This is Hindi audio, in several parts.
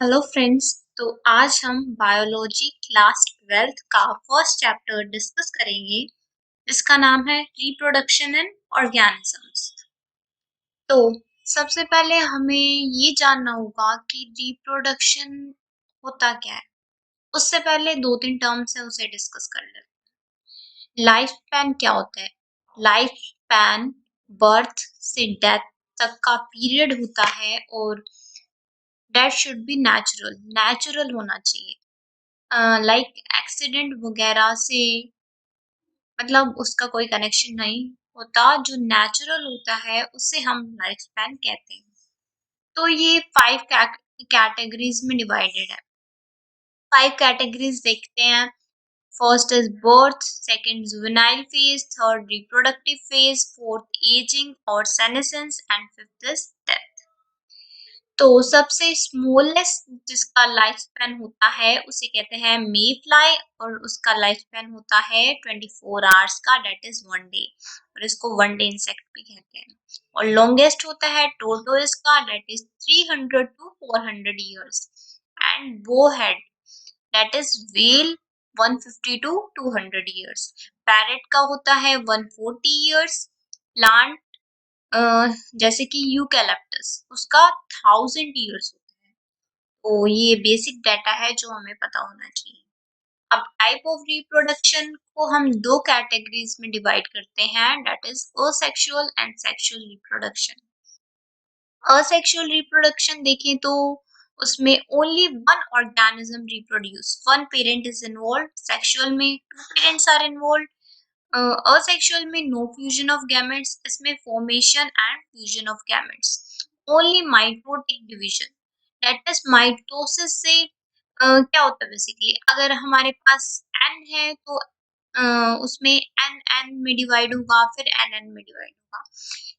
Hello friends. तो आज हम बायोलॉजी क्लास 12th का फर्स्ट चैप्टर डिस्कस करेंगे जिसका नाम है रिप्रोडक्शन इन ऑर्गेनिजम्स। तो सबसे पहले हमें ये जानना होगा कि रिप्रोडक्शन होता क्या है। उससे पहले दो तीन टर्म्स है उसे डिस्कस कर लेते हैं। लाइफ स्पैन क्या होता है? लाइफ स्पैन बर्थ से डेथ तक का पीरियड होता है और that should be natural natural होना चाहिए। लाइक एक्सीडेंट वगैरह से मतलब उसका कोई कनेक्शन नहीं होता। जो नेचुरल होता है उसे हम लाइफ स्पैन कहते हैं। तो ये फाइव कैटेगरीज में डिवाइडेड है। फाइव कैटेगरीज देखते हैं। First is birth, second juvenile phase, third reproductive phase, fourth ageing और senescence and fifth is death. तो सबसे स्मॉलेस्ट जिसका लाइफ स्पैन होता है उसे कहते हैं मे फ्लाई और उसका लाइफ स्पैन होता है 24 आवर्स का, डेट इज वन डे, और इसको वन डे इंसेक्ट भी कहते हैं। और लॉन्गेस्ट होता है टोटोइस का, that is 300 to 400 years. And वो head, that is whale, 150 to 200 years. Parrot का होता है 140 ईयर्स। प्लांट जैसे कि यूकैलिप्टस उसका 1000 ईयर्स होता है। तो ये बेसिक डाटा है जो हमें पता होना चाहिए। अब टाइप ऑफ रिप्रोडक्शन को हम दो कैटेगरीज में डिवाइड करते हैं, that is asexual and sexual reproduction. Asexual reproduction देखें तो उसमें only one organism reproduce, one parent is involve. Sexual में two parents are involve. Asexual में नो फ्यूजन ऑफ गैमेट्स, इसमें formation and fusion of gametes. Only mitotic division, that is mitosis से क्या होता है बेसिकली, अगर हमारे पास एन है तो उसमें एन एन में डिवाइड होगा, फिर एन एन में डिवाइड होगा।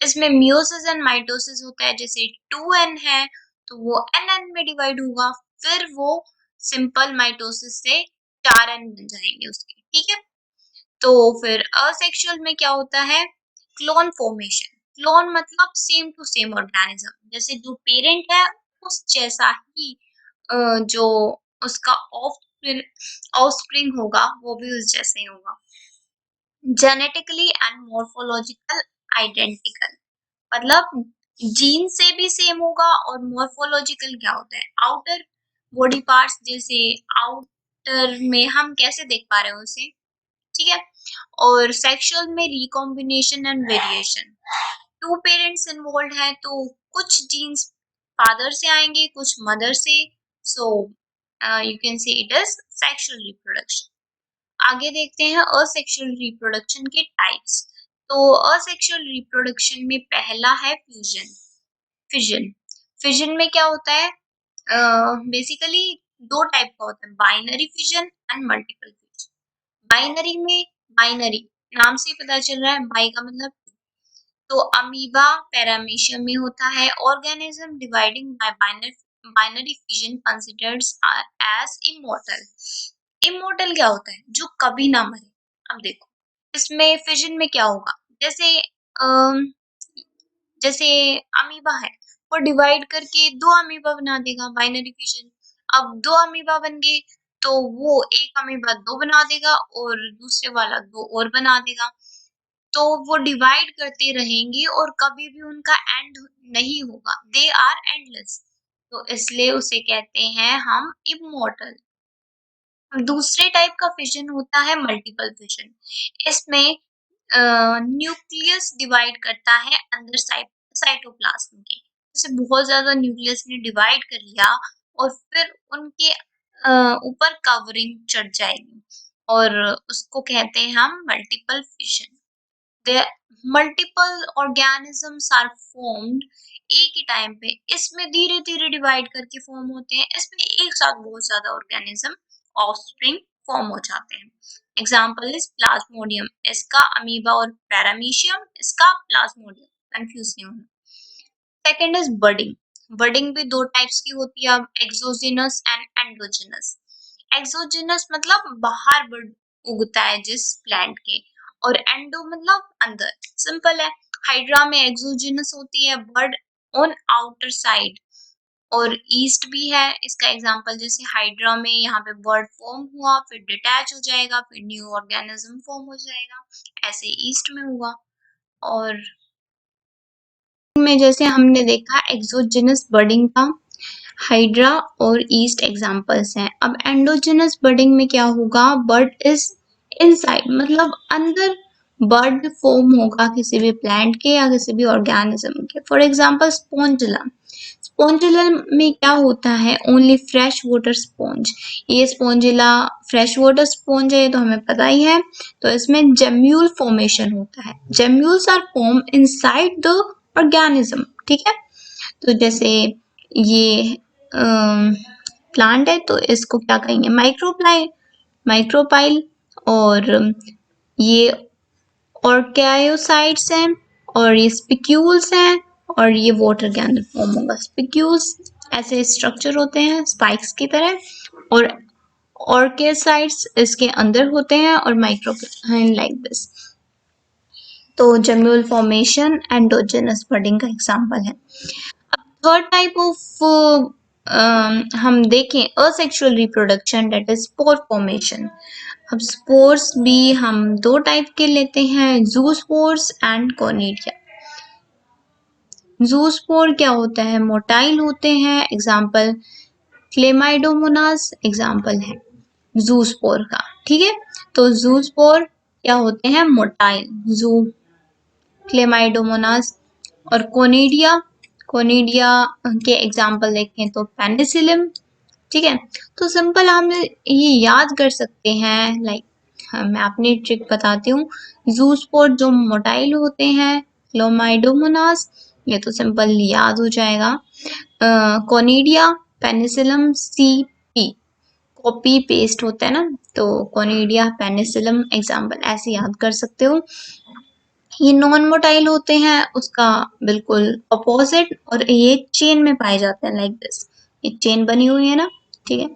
इसमें मियोसिस एंड माइटोसिस होता है, जैसे 2n है तो वो एन एन में डिवाइड होगा, फिर वो सिंपल माइटोसिस से 4n बन जाएंगे उसके, ठीक है। तो फिर असेक्सुअल में क्या होता है? Clone formation. क्लोन मतलब सेम टू सेम ऑर्गेनिज्म, जैसे जो पेरेंट है उस जैसा ही जो उसका ऑफस्प्रिंग होगा वो भी उस जैसे ही होगा। जेनेटिकली एंड मॉर्फोलॉजिकल आइडेंटिकल, मतलब जीन से भी सेम होगा। और मॉर्फोलॉजिकल क्या होता है? आउटर बॉडी पार्ट्स, जैसे आउटर में हम कैसे देख पा रहे हैं उसे, ठीक है। और सेक्सुअल में recombination and variation, two parents involve है तो कुछ जीन्स फादर से आएंगे, कुछ मदर से। So you can say it is sexual reproduction. आगे देखते हैं असेक्सुअल रिप्रोडक्शन के टाइप्स। तो असेक्सुअल रिप्रोडक्शन में पहला है फ्यूजन। फिजन, फिजन में क्या होता है? बेसिकली दो टाइप का होता है, binary fission and multiple fission. Binary में, बाइनरी नाम से ही पता चल रहा है, बाई का मतलब two। तो अमीबा पैरामीशियम में होता है। Organism dividing by binary fission considered as immortal. Immortal क्या होता है? जो कभी ना मरे। अब देखो इसमें फिजन में क्या होगा, जैसे जैसे अमीबा है, वो डिवाइड करके दो अमीबा बना देगा, बाइनरी फिजन। अब दो अमीबा बन गए तो वो एक अमीबा दो बना देगा और दूसरे वाला दो और बना देगा। तो वो डिवाइड करते रहेंगे और कभी भी उनका एंड नहीं होगा, दे आर एंडलेस। तो इसलिए उसे कहते हैं हम इमॉर्टल। दूसरे टाइप का फिजन होता है मल्टीपल फिजन। इसमें न्यूक्लियस डिवाइड करता है अंदर साइटोप्लाज्म के, जैसे बहुत ज्यादा न्यूक्लियस ने डिवाइड कर लिया और फिर उनके ऊपर कवरिंग चढ़ जाएगी और उसको कहते हैं हम multiple fission. The multiple organisms are formed एक ही टाइम पे, इसमें धीरे धीरे डिवाइड करके फॉर्म होते हैं, इसमें एक साथ बहुत ज्यादा ऑर्गेनिज्म ऑफस्प्रिंग फॉर्म हो जाते हैं। एग्जाम्पल इज प्लाज्मोडियम, इसका अमीबा, और पैरामीशियम इसका प्लाज्मोडियम, कंफ्यूज नहीं होना। Second is budding. बडिंग भी दो टाइप्स की होती है, एक्सोजिनस एंड एंडोजिनस। एक्सोजिनस मतलब बाहर बड उगता है जिस प्लांट के, और एंडो मतलब अंदर। सिंपल है। हाइड्रा में एक्सोजिनस होती है, बड ऑन आउटर साइड, और ईस्ट भी है इसका एग्जांपल, जैसे हाइड्रा में यहाँ पे बर्ड फॉर्म हुआ, फिर डिटैच हो जाएगा, फिर न्यू ऑर्गेनिज्म फॉर्म हो जाएगा, ऐसे ईस्ट में हुआ। और में जैसे हमने देखा एक्सोजेनस बर्डिंग का, हाइड्रा और ईस्ट एग्जांपल्स हैं। अब एंडोजेनस बर्डिंग में क्या होगा, बर्ड इज इनसाइड, मतलब अंदर बर्ड फॉर्म होगा किसी भी प्लांट के या किसी भी ऑर्गेनिज्म के। फॉर एग्जांपल स्पॉन्जिला, स्पॉन्जिला में क्या होता है, ओनली फ्रेश वाटर स्पॉन्ज। ये स्पॉन्जिला फ्रेश वाटर स्पॉन्ज है, ये तो हमें पता ही है। तो इसमें जेम्यूल फॉर्मेशन होता है, gemmules are form inside the organism, ठीक है। तो जैसे ये प्लांट है तो इसको क्या कहेंगे, माइक्रोपाइल। और ये ऑर्गेयोसाइट्स हैं, और ये स्पिक्यूल्स हैं, और ये वाटर के अंदर फॉर्म होगा। स्पिक्यूल्स ऐसे स्ट्रक्चर होते हैं स्पाइक्स की तरह, और ऑर्गेसाइट्स इसके अंदर होते हैं, और माइक्रोपाइल लाइक दिस। तो जेम्यूल फॉर्मेशन एंडोजेनस बर्डिंग का एग्जांपल है। थर्ड टाइप ऑफ हम देखें asexual reproduction, that is spore formation. अब स्पोर्स भी हम दो टाइप के लेते हैं, जूस्पोर्स एंड कोनिडिया। जूस्पोर क्या होता है, मोटाइल होते हैं, एग्जाम्पल क्लेमाइडोमोनास एग्जाम्पल है जूस्पोर का, ठीक है। तो जूस्पोर क्या होते हैं, मोटाइल, जू क्लेमाइडोमोनास। और कोनिडिया, कोनिडिया के एग्जाम्पल देखें तो पेनिसिलियम, ठीक है। तो सिंपल हम ये याद कर सकते हैं, लाइक मैं अपनी ट्रिक बताती हूँ। जूस्पोर जो मोटाइल होते हैं, क्लोमाइडोमोनास, ये तो सिंपल याद हो जाएगा। Conidia penicillium CP, copy paste होता है ना, तो कोनिडिया पेनिसिलम एग्जाम्पल ऐसे याद कर सकते हो। ये नॉन मोटाइल होते हैं, उसका बिल्कुल अपोजिट, और ये चेन में पाए जाते हैं लाइक दिस, ये चेन बनी हुई है ना, ठीक है।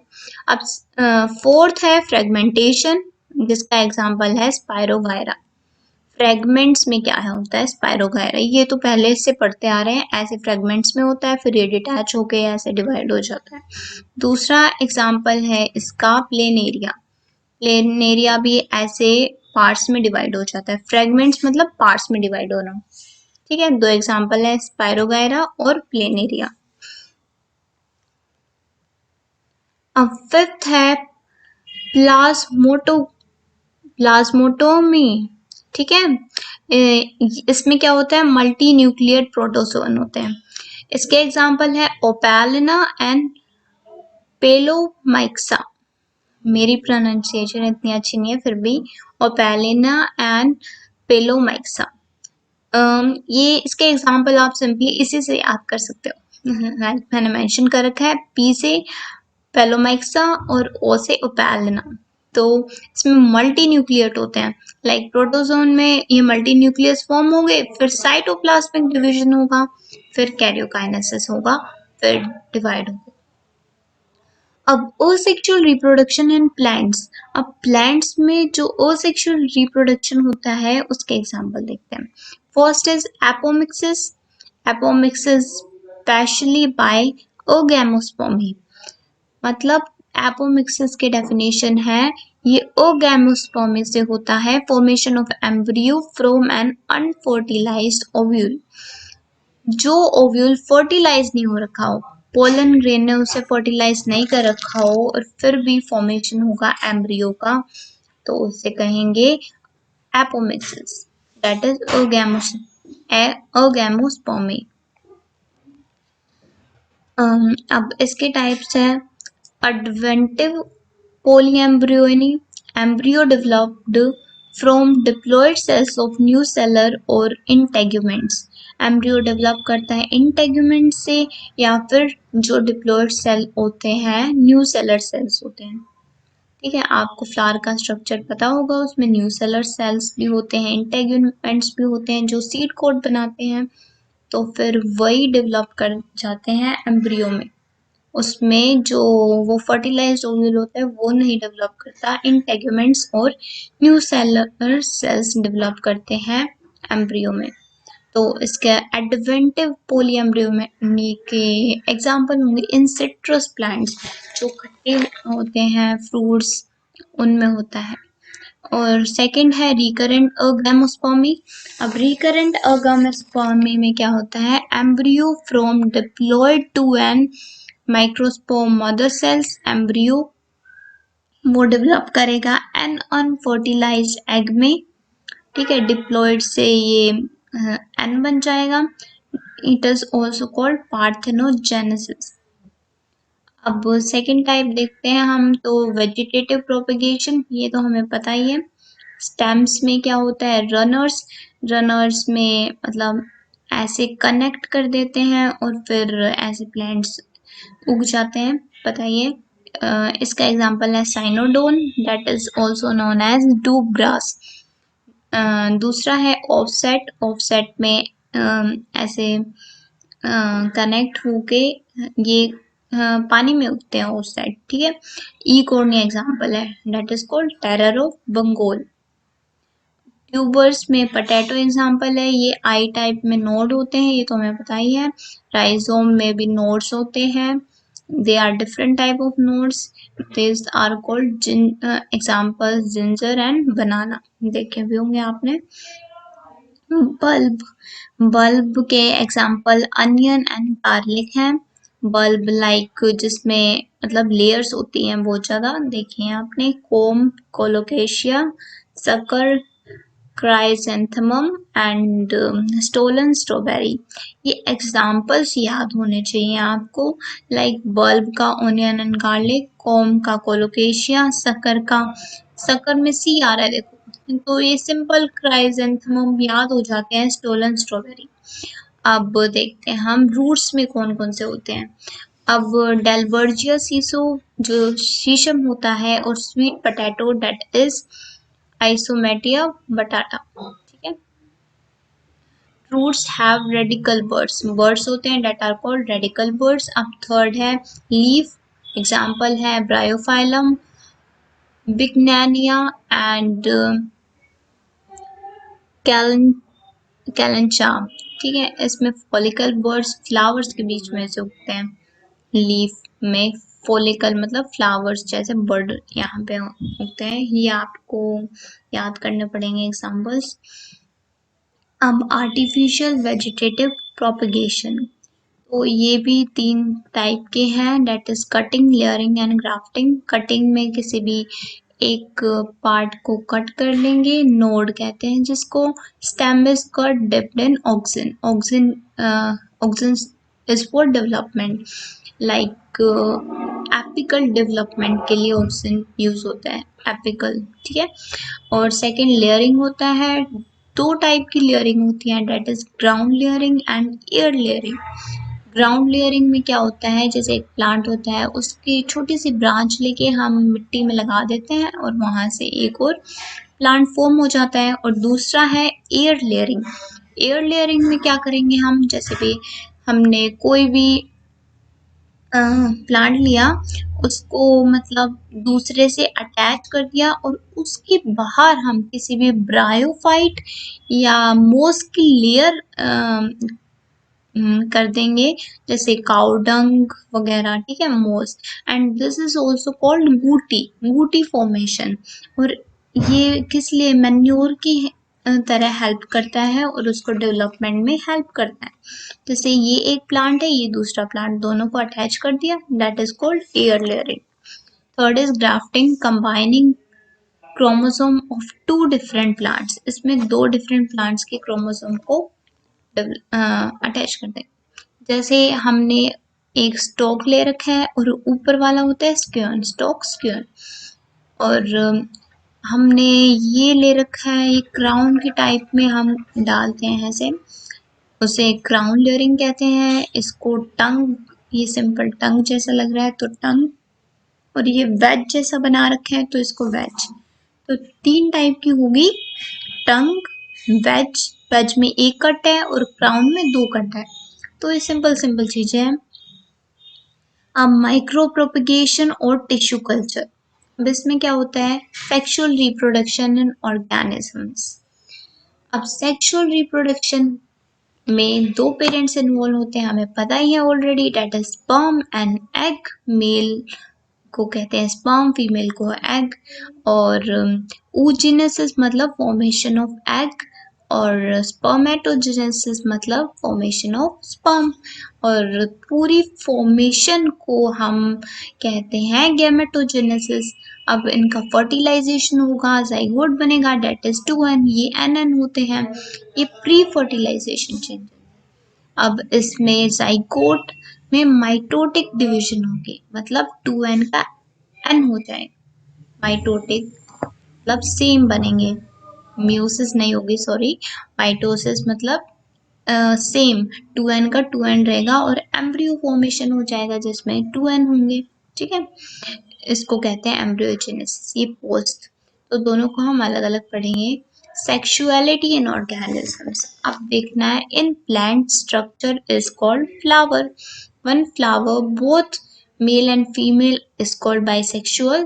अब फोर्थ है फ्रेगमेंटेशन, जिसका एग्जांपल है स्पायरोगायरा। फ्रेगमेंट्स में क्या है, होता है स्पायरोगायरा, ये तो पहले से पढ़ते आ रहे हैं, ऐसे फ्रेगमेंट्स में होता है, फिर ये डिटैच होके ऐसे डिवाइड हो जाता है। दूसरा एग्जाम्पल है इसका प्लेनेरिया, प्लेनेरिया भी ऐसे पार्ट्स में डिवाइड हो जाता है, फ्रेगमेंट्स मतलब पार्ट्स में डिवाइड होना, ठीक है। दो एग्जाम्पल है स्पायरोगायरा और प्लेनेरिया। अब फिफ्थ है प्लाज्मोटोमी, ठीक है। इसमें क्या होता है, मल्टी न्यूक्लियड प्रोटोजोन होते हैं। इसके एग्जाम्पल है ओपैलिना एंड पेलोमाइक्सा। मेरी प्रोनाउंसिएशन इतनी अच्छी नहीं है फिर भी, ओपैलिना एंड पेलोमाइक्सा। ये इसके एग्जाम्पल आप सिंपली इसी से याद कर सकते हो, मैंने मेंशन कर रखा है, पी से पेलोमाइक्सा और ओ से ओपैलिना। तो इसमें मल्टी न्यूक्लियट होते हैं, लाइक प्रोटोजोन में ये मल्टी न्यूक्लियस फॉर्म होंगे, फिर साइटोप्लाज्मिक डिवीजन होगा, फिर कैरियोकाइनेसिस होगा, फिर डिवाइड होगा। अब असेक्सुअल रिप्रोडक्शन इन प्लांट्स, अब प्लांट्स में जो असेक्सुअल रिप्रोडक्शन होता है उसके एग्जांपल देखते हैं। First is apomixis, apomixis specially by agamospermy, मतलब एपोमिक्सिस के डेफिनेशन है, ये ओगैमोस्पर्मी से होता है, formation of embryo from an unfertilized ovule, जो ओव्यूल फर्टिलाइज नहीं हो रखा हो, पोलन ग्रेन ने उसे फर्टिलाइज नहीं कर रखा हो, और फिर भी फॉर्मेशन होगा एम्ब्रियो का, तो उसे कहेंगे एपोमिक्सिस, दैट इज ओगैमोस्पर्मी। अब इसके टाइप्स है adventive polyembryony, embryo developed from diploid cells of new cellular और integuments, एम्ब्रियो डेवलप करता है इंटेग्यूमेंट से, या फिर जो डिप्लॉयड सेल होते हैं न्यू सेलर सेल्स होते हैं, ठीक है। आपको फ्लावर का स्ट्रक्चर पता होगा, उसमें न्यू सेलर सेल्स भी होते हैं, इंटेग्यूमेंट्स भी होते हैं जो सीड कोट बनाते हैं, तो फिर वही डेवलप कर जाते हैं एम्ब्रियो में, उसमें जो वो फर्टिलाइज्ड ओव्यूल होता है वो नहीं डेवलप करता, इंटेग्यूमेंट्स और न्यू सेलर सेल्स डेवलप करते हैं एम्ब्रियो में। तो इसके एडवेंटिव पोलीएम्ब्रियोमी के एग्जाम्पल होंगे इन सिट्रस प्लांट्स, जो खट्टे होते हैं फ्रूट्स उनमें होता है। और सेकंड है रिकरेंट अगैमोस्पर्मी। अब रिकरेंट अगैमोस्पर्मी में क्या होता है, embryo from diploid two N microspore mother cells, embryo वो डेवलप करेगा एन अनफर्टिलाइज्ड एग में, ठीक है, डिप्लॉयड से ये एन बन जाएगा। It is also called parthenogenesis. अब सेकेंड टाइप देखते हैं हम, तो वेजिटेटिव प्रोपेगेशन, ये तो हमें पता ही है। स्टेम्स में क्या होता है, रनर्स, रनर्स में मतलब ऐसे कनेक्ट कर देते हैं और फिर ऐसे प्लांट्स उग जाते हैं, पता ही है। इसका एग्जांपल है cynodon, that is also known as doob grass. दूसरा है ऑफसेट, ऑफसेट में ऐसे कनेक्ट होके ये पानी में उगते हैं ऑफसेट, ठीक है। ई कॉर्नी एग्जांपल है, that is called terror of Bengal. Tubers में पोटैटो एग्जांपल है, ये आई टाइप में नोड होते हैं, ये तो हमें पता ही है। राइजोम में भी नोड्स होते हैं, they are different type of nodes, this are called example ginger and banana, देखे भी होंगे आपने। बल्ब, बल्ब के एग्जांपल अनियन एंड गार्लिक हैं। बल्ब लाइक जिसमें मतलब लेयर्स होती हैं बहुत ज्यादा, देखिए आपने, corm, colocasia, sucker, chrysanthemum and stolon strawberry. ये एग्जाम्पल्स याद होने चाहिए आपको, लाइक बल्ब का ओनियन एंड गार्लिक, कोम का कोलोकेशिया, सकर में सी आ रहा है देखो, तो ये सिंपल क्राइसेंथेमम याद हो जाते हैं, स्टोलन स्ट्रॉबेरी। अब देखते हैं हम रूट्स में कौन कौन से होते हैं। अब डेलबर्जिया सीसो जो शीशम होता है, और स्वीट पोटैटो दैट इज आइसोमेटिया बटाटा, ठीक है। Fruits have radical buds, buds होते हैं that are called radical buds. अब थर्ड है लीफ, एग्जाम्पल है ब्रायोफाइलम, बिगनैनिया एंड कैलेंचाम, ठीक है। इसमें फॉलिकल बर्ड्स फ्लावर्स के बीच में से उगते हैं। लीफ में फॉलिकल मतलब फ्लावर्स जैसे बर्ड यहाँ पे उगते हैं, ये आपको याद करने पड़ेंगे एग्जाम्पल्स। अब आर्टिफिशियल वेजिटेटिव प्रोपगेशन, तो ये भी तीन टाइप के हैं, that is cutting, layering and grafting. Cutting में किसी भी एक पार्ट को कट कर लेंगे, नोड कहते हैं जिसको। Stem is cut dipped in auxin, auxin auxin is for development, like apical development के लिए ऑक्सिन यूज होता है, एपिकल, ठीक है। और सेकेंड लेयरिंग होता है, दो टाइप की लेयरिंग होती है, that is ground layering and air layering. Ground layering में क्या होता है, जैसे एक प्लांट होता है, उसकी छोटी सी ब्रांच लेके हम मिट्टी में लगा देते हैं और वहां से एक और प्लांट फॉर्म हो जाता है। और दूसरा है एयर लेयरिंग। एयर लेयरिंग में क्या करेंगे हम, जैसे भी हमने कोई भी प्लांट लिया, उसको मतलब दूसरे से अटैच कर दिया, और उसके बाहर हम किसी भी ब्रायोफाइट या मोस की लेयर कर देंगे, जैसे काउडंग वगैरह, ठीक है, moss. And this is also called gootee, gootee formation. और ये किस लिए, मैन्योर की तरह हेल्प करता है और उसको डेवलपमेंट में हेल्प करता है। जैसे ये एक प्लांट है, ये दूसरा प्लांट, दोनों को अटैच कर दिया, that is called air layering. Third is grafting, combining chromosome of two different plants, इसमें दो डिफरेंट प्लांट्स के क्रोमोसोम को अटैच कर दें। जैसे हमने एक स्टॉक ले रखा है और ऊपर वाला होता है स्क्यून, स्टॉक स्क्यून, और हमने ये ले रखा है, ये क्राउन के टाइप में हम डालते हैं ऐसे, उसे क्राउन लेयरिंग कहते हैं। इसको टंग, ये सिंपल टंग जैसा लग रहा है तो टंग, और ये वेज जैसा बना रखा है तो इसको वेज। तो तीन टाइप की होगी, टंग, वेज, वेज में एक कट है और क्राउन में दो कट है। तो ये सिंपल सिंपल चीजें हैं। अब माइक्रो प्रोपगेशन और टिश्यू कल्चर, अब इसमें क्या होता है, सेक्सुअल रिप्रोडक्शन इन ऑर्गेनिजम्स। अब सेक्सुअल रिप्रोडक्शन में दो पेरेंट्स इन्वॉल्व होते हैं, हमें पता ही है already, that is sperm and egg. Male को कहते हैं स्पर्म, फीमेल को एग। और oogenesis मतलब फॉर्मेशन ऑफ एग, और स्पर्मेटोजेनेसिस मतलब फॉर्मेशन ऑफ स्पर्म। और पूरी फॉर्मेशन को हम कहते हैं गैमेटोजेनेसिस। अब इनका फर्टिलाइजेशन होगा, जाइगोट बनेगा, डेट इज 2n, ये एन होते हैं, ये प्री फर्टिलाइजेशन चेंज। अब इसमें जाइगोट में माइटोटिक डिवीजन होगी, मतलब 2n का n हो जाएगा। माइटोटिक मतलब सेम बनेंगे, म्यूसिस नहीं होगी, सॉरी, माइटोसिस मतलब सेम, 2n का 2n रहेगा, और एम्ब्रियो फॉर्मेशन हो जाएगा जिसमें 2n होंगे। ठीक है, इसको कहते हैं एम्ब्रियोजेनेसिस, ये पोस्ट। तो दोनों को हम अलग अलग पढ़ेंगे। सेक्सुअलिटी इन ऑर्गेनिजम्स, अब देखना है, in plant structure is called flower. One flower both male and female is called bisexual,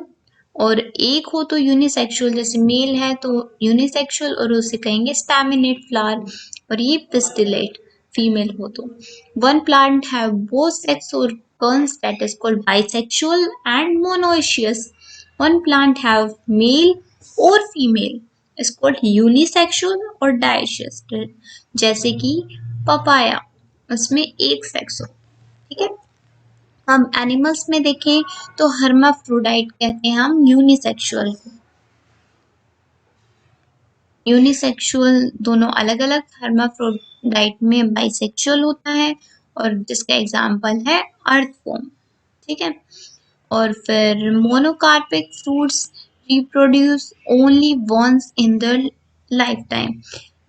और एक हो तो यूनिसेक्सुअल, जैसे मेल है तो यूनिसेक्सुअल, और उसे कहेंगे स्टैमिनेट फ्लावर, और ये पिस्टिलेट फीमेल हो तो। One plant have both sex organs, that is called bisexual and monoecious. One plant have male or female is called unisexual और dioecious, जैसे कि पपाया, उसमें एक सेक्स हो। ठीक है, हम एनिमल्स में देखें तो हर्माफ्रोडाइट कहते हैं हम यूनिसेक्सुअल को। यूनिसेक्सुअल दोनों अलग अलग, हर्माफ्रोडाइट में बाइसेक्सुअल होता है, और जिसका एग्जाम्पल है अर्थवॉर्म। ठीक है, और फिर monocarpic fruits reproduce only once in the life time.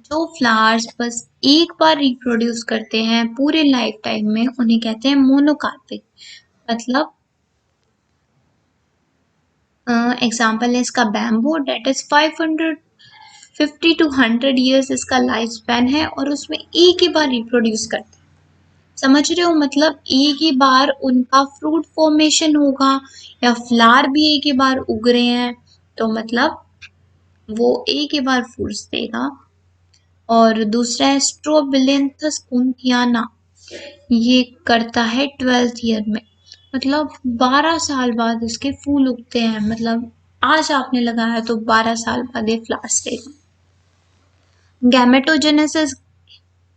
जो फ्लावर्स बस एक बार रिप्रोड्यूस करते हैं पूरे लाइफ टाइम में, उन्हें कहते हैं मोनोकार्पिक। मतलब एग्जाम्पल है इसका bamboo, that is 550 to 100 years इसका लाइफ स्पैन है, और उसमें एक ही बार रिप्रोड्यूस करते हैं। समझ रहे हो, मतलब एक ही बार उनका फ्रूट फॉर्मेशन होगा, या फ्लावर भी एक ही बार उग रहे हैं, तो मतलब वो एक ही बार फ्रूट्स देगा। और दूसरा है स्ट्रोबिलिंथस कुंथियाना, ये करता है 12th ईयर में, मतलब 12 साल बाद इसके फूल उगते हैं, मतलब आज आपने लगाया तो 12 साल बाद ये फ्लावर्स देगा। गैमेटोजेनेसिस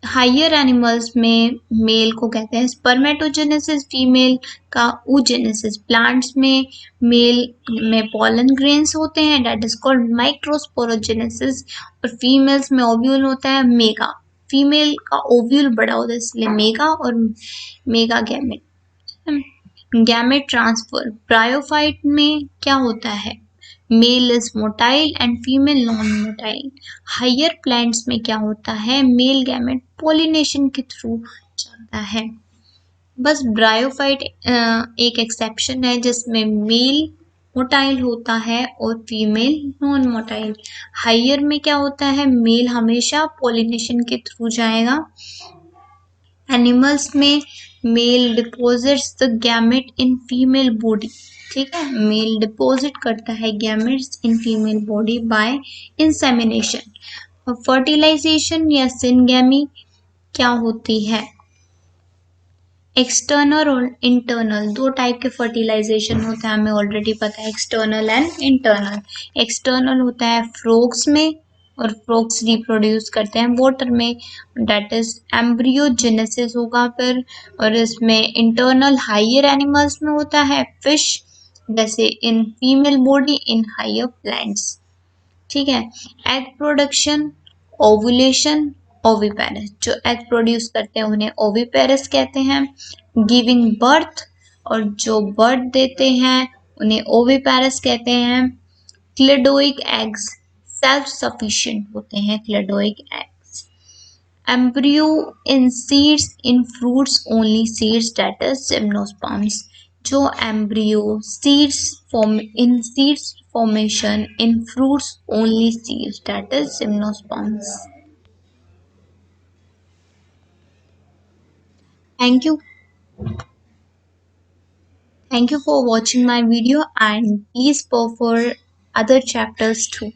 हायर एनिमल्स में मेल को कहते हैं स्पर्मेटोजेनेसिस, फीमेल का oogenesis। प्लांट्स में मेल में पॉलन ग्रेन्स होते हैं, डेट इज कॉल्ड माइक्रोस्पोरोजेनेसिस, और फीमेल्स में ओव्यूल होता है मेगा। फीमेल का ओव्यूल बड़ा होता है इसलिए मेगा, और mega gamete. Gamete transfer bryophyte में क्या होता है, male is motile and female non motile. Higher plants में क्या होता है, मेल गैमेट पॉलिनेशन के थ्रू जाता है। बस ब्रायोफाइट एक एक्सेप्शन है जिसमें मेल मोटाइल होता है और फीमेल नॉन मोटाइल। हायर में क्या होता है, मेल हमेशा पॉलिनेशन के थ्रू जाएगा। एनिमल्स में male deposits the gamete in female body. ठीक है, मेल डिपॉजिट करता है gametes in female body by insemination. Fertilization या सिनगैमी क्या होती है, एक्सटर्नल और इंटरनल, दो टाइप के फर्टिलाइजेशन होते हैं, हमें ऑलरेडी पता है, एक्सटर्नल एंड इंटरनल। एक्सटर्नल होता है फ्रॉग्स में, और फ्रॉग्स रिप्रोड्यूस करते हैं वाटर में, डेट इज एम्ब्रियोजेनेसिस होगा फिर। और इसमें इंटरनल हायर एनिमल्स में होता है फिश, जैसे in female body in higher plants. ठीक है, एग प्रोडक्शन, ओवुलेशन, ओविपेरस, जो एग प्रोड्यूस करते हैं उन्हें ओविपेरस कहते हैं। गिविंग बर्थ, और जो बर्थ देते हैं उन्हें ओविपेरस कहते हैं। क्लेडोइक एग्स सेल्फ सफिशिएंट होते हैं, cleidoic eggs. Embryo in seeds in fruits only seeds, that is gymnosperms. जो embryo seeds form in seeds formation in fruits only seeds, that is gymnosperms. Thank you. Thank you for watching my video, and please go for other chapters too.